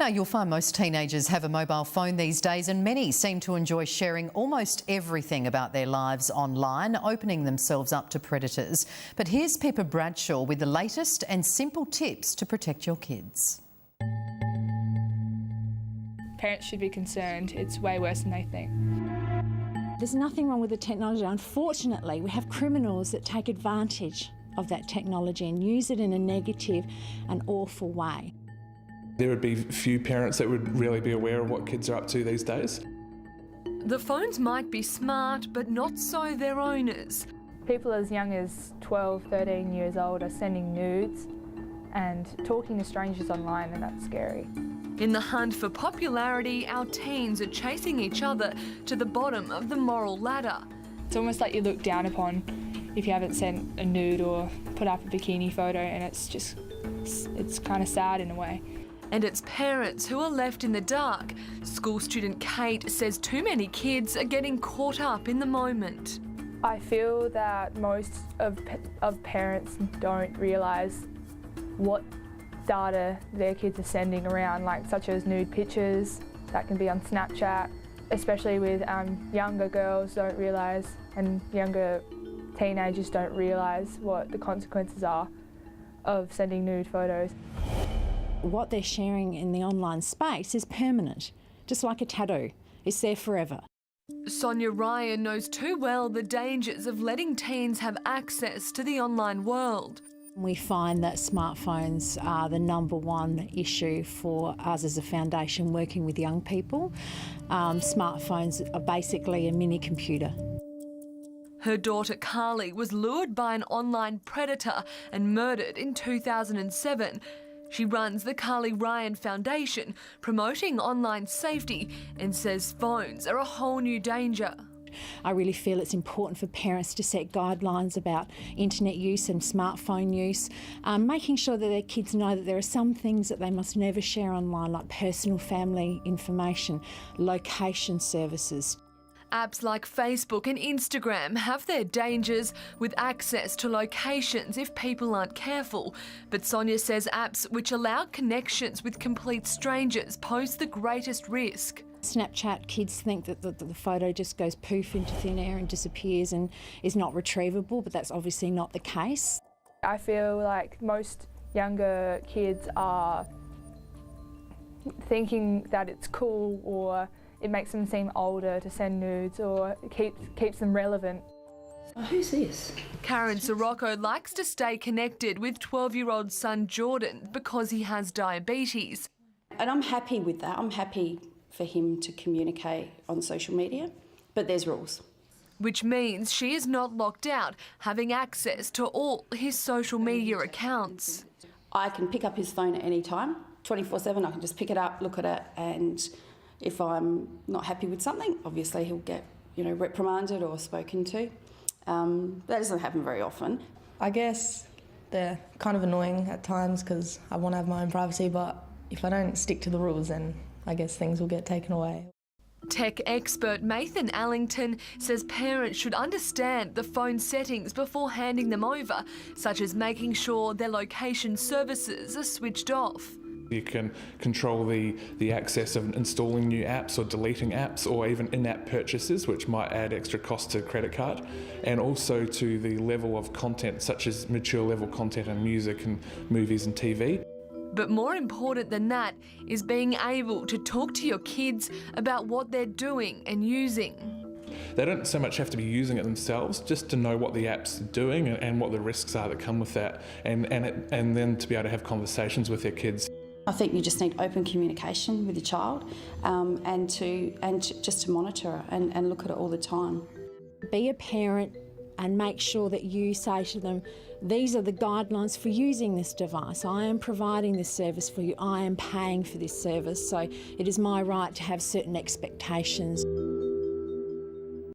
Now, you'll find most teenagers have a mobile phone these days, and many seem to enjoy sharing almost everything about their lives online, opening themselves up to predators. But here's Pippa Bradshaw with the latest and simple tips to protect your kids. Parents should be concerned. It's way worse than they think. There's nothing wrong with the technology. Unfortunately, we have criminals that take advantage of that technology and use it in a negative and awful way. There would be few parents that would really be aware of what kids are up to these days. The phones might be smart, but not so their owners. People as young as 12, 13 years old are sending nudes and talking to strangers online, and that's scary. In the hunt for popularity, our teens are chasing each other to the bottom of the moral ladder. It's almost like you look down upon if you haven't sent a nude or put up a bikini photo, and it's kind of sad in a way. And it's parents who are left in the dark. School student Kate says too many kids are getting caught up in the moment. I feel that most of parents don't realise what data their kids are sending around, like such as nude pictures that can be on Snapchat, especially with younger girls don't realise, and younger teenagers don't realise what the consequences are of sending nude photos. What they're sharing in the online space is permanent, just like a tattoo. It's there forever. Sonia Ryan knows too well the dangers of letting teens have access to the online world. We find that smartphones are the #1 issue for us as a foundation working with young people. Smartphones are basically a mini computer. Her daughter Carly was lured by an online predator and murdered in 2007. She runs the Carly Ryan Foundation, promoting online safety, and says phones are a whole new danger. I really feel it's important for parents to set guidelines about internet use and smartphone use, making sure that their kids know that there are some things that they must never share online, like personal family information, location services. Apps like Facebook and Instagram have their dangers with access to locations if people aren't careful. But Sonia says apps which allow connections with complete strangers pose the greatest risk. Snapchat, kids think that the photo just goes poof into thin air and disappears and is not retrievable, but that's obviously not the case. I feel like most younger kids are thinking that it's cool, or it makes them seem older to send nudes, or it keeps them relevant. Oh, who's this? Karen Sirocco likes to stay connected with 12-year-old son Jordan because he has diabetes. And I'm happy with that. I'm happy for him to communicate on social media, but there's rules. Which means she is not locked out, having access to all his social media accounts. I can pick up his phone at any time, 24/7. I can just pick it up, look at it, and if I'm not happy with something, obviously he'll get, reprimanded or spoken to. That doesn't happen very often. I guess they're kind of annoying at times because I want to have my own privacy, but if I don't stick to the rules, then I guess things will get taken away. Tech expert Mathan Allington says parents should understand the phone settings before handing them over, such as making sure their location services are switched off. You can control the access of installing new apps or deleting apps, or even in-app purchases, which might add extra cost to a credit card, and also to the level of content, such as mature level content and music and movies and TV. But more important than that is being able to talk to your kids about what they're doing and using. They don't so much have to be using it themselves, just to know what the app's doing and what the risks are that come with that, and then to be able to have conversations with their kids. I think you just need open communication with your child, and just to monitor it and look at it all the time. Be a parent and make sure that you say to them, these are the guidelines for using this device. I am providing this service for you. I am paying for this service, so it is my right to have certain expectations.